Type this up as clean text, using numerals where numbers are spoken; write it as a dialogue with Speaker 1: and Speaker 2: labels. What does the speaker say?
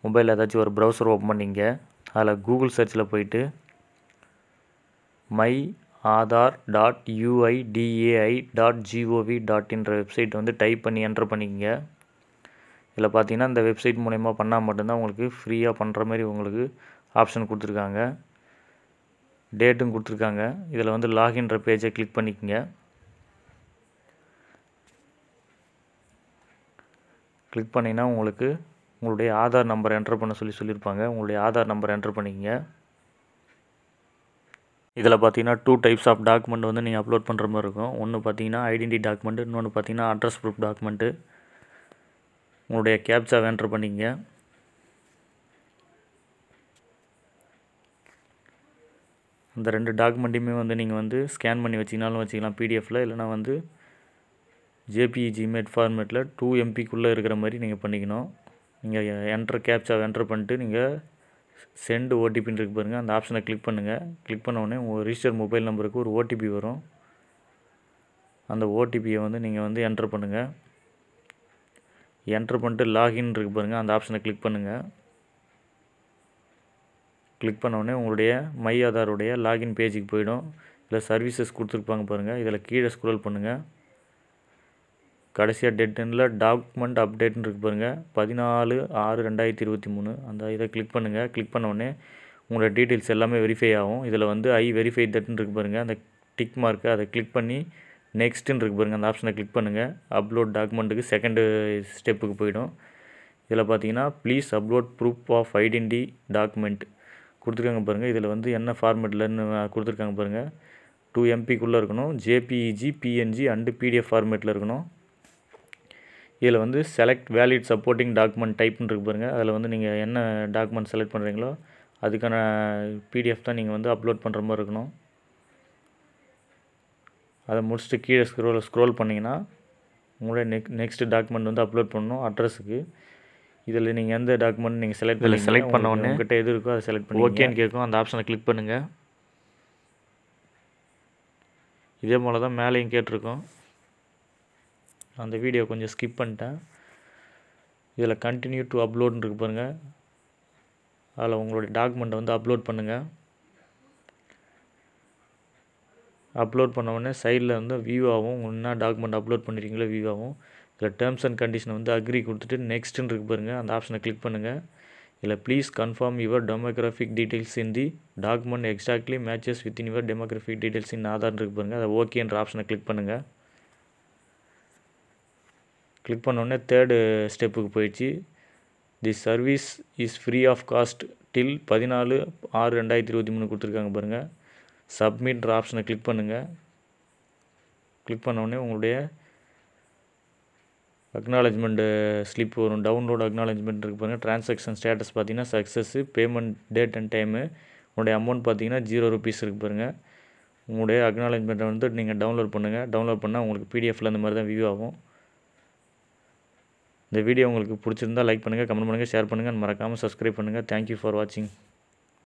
Speaker 1: மொபைலில் ஏதாச்சும் ஒரு ப்ரௌசர் ஓப்பன் பண்ணிங்க. அதில் கூகுள் சர்ச்சில் போயிட்டு myAadhar.uidai.gov.in வெப்சைட் வந்து டைப் பண்ணி என்டர் பண்ணிக்கங்க. இதில் பார்த்தீங்கன்னா இந்த வெப்சைட் மூலயமா பண்ணால் மட்டும்தான் உங்களுக்கு ஃப்ரீயாக பண்ணுற மாதிரி உங்களுக்கு ஆப்ஷன் கொடுத்துருக்காங்க. டேட்டும் கொடுத்துருக்காங்க. இதில் வந்து லாகின்ற பேஜை கிளிக் பண்ணிக்கங்க. கிளிக் பண்ணிங்கன்னா உங்களுக்கு உங்களுடைய ஆதார் நம்பர் என்டர் பண்ண சொல்லியிருப்பாங்க. உங்களுடைய ஆதார் நம்பர் என்டர் பண்ணிக்கங்க. இதில் பார்த்தீங்கன்னா 2 டைப்ஸ் ஆஃப் டாக்குமெண்ட் வந்து நீங்கள் அப்லோட் பண்ணுற மாதிரி இருக்கும். ஒன்று பார்த்தீங்கன்னா ஐடென்டி டாக்குமெண்ட்டு, இன்னொன்று பார்த்தீங்கன்னா அட்ரஸ் ப்ரூஃப் டாக்குமெண்ட்டு. உங்களுடைய கேப்சாவை என்டர் பண்ணிக்கங்க. இந்த 2 டாக்குமெண்ட்டையுமே வந்து நீங்கள் வந்து ஸ்கேன் பண்ணி வச்சிங்கனாலும் வச்சுக்கலாம் பிடிஎஃப்பில், இல்லைனா வந்து ஜேபிஇஜி இமேஜ் ஃபார்மேட்டில் 2 MBக்குள்ளே இருக்கிற மாதிரி நீங்கள் பண்ணிக்கணும். நீங்கள் கேப்சாவை என்டர் பண்ணிட்டு நீங்கள் சென்ட் ஓடிபின்னு இருக்கு பாருங்கள், அந்த ஆப்ஷனை கிளிக் பண்ணுங்கள். கிளிக் பண்ண உடனே உங்கள் ரிஜிஸ்டர் மொபைல் நம்பருக்கு ஒரு ஓடிபி வரும். அந்த ஓடிபியை வந்து நீங்கள் வந்து என்டர் பண்ணுங்கள். என்டர் பண்ணிட்டு லாகின் இருக்கு பாருங்கள், அந்த ஆப்ஷனை கிளிக் பண்ணுங்கள். கிளிக் பண்ண உடனே உங்களுடைய மை ஆதாருடைய லாகின் பேஜுக்கு போயிடும். இதில் சர்வீசஸ் கொடுத்துருப்பாங்க பாருங்கள். இதில் கீழே ஸ்க்ரோல் பண்ணுங்கள். கடைசியாக டெட்டில் டாக்குமெண்ட் அப்டேட்னு இருக்கு பாருங்கள், 14/6/2023 அந்த இதை கிளிக் பண்ணுங்கள். கிளிக் பண்ண உடனே உங்களோட டீட்டெயில்ஸ் எல்லாமே வெரிஃபை ஆகும். இதில் வந்து வெரிஃபை தட்னு இருக்கு பாருங்கள், அந்த டிக் மார்க்கை அதை கிளிக் பண்ணி நெக்ஸ்ட்டுன்னு இருக்கு பாருங்கள், அந்த ஆப்ஷனை கிளிக் பண்ணுங்கள். அப்லோட் டாக்குமெண்ட்டுக்கு செகண்டு ஸ்டெப்புக்கு போயிடும். இதில் பார்த்தீங்கன்னா please upload proof of identity document கொடுத்துருக்காங்க பாருங்கள். இதில் வந்து என்ன ஃபார்மேட்லன்னு கொடுத்துருக்காங்க பாருங்கள். 2 MBக்குள்ளே இருக்கணும். ஜேபிஇஜி, பிஎன்ஜி அண்டு பிடிஎஃப் ஃபார்மேட்டில் இருக்கணும். இதில் வந்து செலக்ட் வேலிட் சப்போர்ட்டிங் டாக்குமெண்ட் டைப்னு இருக்கு பாருங்கள். அதில் வந்து நீங்கள் என்ன டாக்குமெண்ட் செலக்ட் பண்ணுறீங்களோ அதுக்கான பிடிஎஃப் தான் நீங்கள் வந்து அப்லோட் பண்ணுற மாதிரி இருக்கணும். அதை முடிச்சுட்டு கீழே ஸ்க்ரோல் பண்ணிங்கன்னா உங்களுடைய நெக்ஸ்ட் டாக்குமெண்ட் வந்து அப்லோட் பண்ணணும் அட்ரஸுக்கு. இதில் நீங்கள் எந்த டாக்குமெண்ட் நீங்கள் செலக்ட் பண்ண உடனே உங்கள்கிட்ட எது இருக்கோ அதை செலக்ட் பண்ணி ஓகேன்னு கேட்கும். அந்த ஆப்ஷனை கிளிக் பண்ணுங்கள். இதே போல் தான் மேலேயும் கேட்டிருக்கோம். அந்த வீடியோ கொஞ்சம் ஸ்கிப் பண்ணிட்டேன். இதில் கண்டினியூ டு அப்லோட்னு இருக்கு பாருங்கள், அதில் உங்களுடைய டாக்குமெண்ட்டை வந்து அப்லோட் பண்ணுங்கள். அப்லோட் பண்ண உடனே சைடில் வந்து வியூ ஆகும். உங்களுக்கு என்ன டாக்குமெண்ட் அப்லோட் பண்ணிருக்கீங்களோ வியூ ஆகும். இதில் டேர்ம்ஸ் அண்ட் கண்டிஷனை வந்து அக்ரி கொடுத்துட்டு நெக்ஸ்ட்டுன்னு இருக்கு பாருங்கள், அந்த ஆப்ஷனை கிளிக் பண்ணுங்கள். இதில் please confirm your demographic details in the document exactly matches within your demographic details in ஆதார்னு இருக்கு பாருங்கள், அதை ஓகேன்ற ஆப்ஷனை கிளிக் பண்ணுங்கள். கிளிக் பண்ணோடனே தேர்டு ஸ்டெப்புக்கு போயிடுச்சு. The service is free of cost till 14/6/2023 கொடுத்துருக்காங்க பாருங்கள். சப்மிட்ன்ற ஆப்ஷனை கிளிக் பண்ணுங்கள். கிளிக் பண்ணோடனே உங்களுடைய அக்னாலஜ்மெண்ட் ஸ்லிப் வரும். டவுன்லோட் அக்னாலஜ்மெண்ட் இருக்கு பாருங்கள். ட்ரான்சாக்ஷன் ஸ்டேட்டஸ் பார்த்தீங்கன்னா success, payment date and time, உங்களுடைய அமௌண்ட் பார்த்தீங்கன்னா 0 rupees இருக்கு பாருங்கள். உங்களுடைய அக்னாலஜ்மெண்ட்டை வந்து நீங்கள் டவுன்லோட் பண்ணுங்கள். டவுன்லோட் பண்ணால் உங்களுக்கு பிடிஎஃப்பில் அந்த மாதிரி தான் வியூ ஆகும். இந்த வீடியோ உங்களுக்கு பிடிச்சிருந்தால் லைக் பண்ணுங்கள், கமெண்ட் பண்ணுங்கள், ஷேர் பண்ணுங்கள், மறக்காமல் சப்ஸ்கிரைப் பண்ணுங்கள். தேங்க்யூ ஃபார் வாட்சிங்.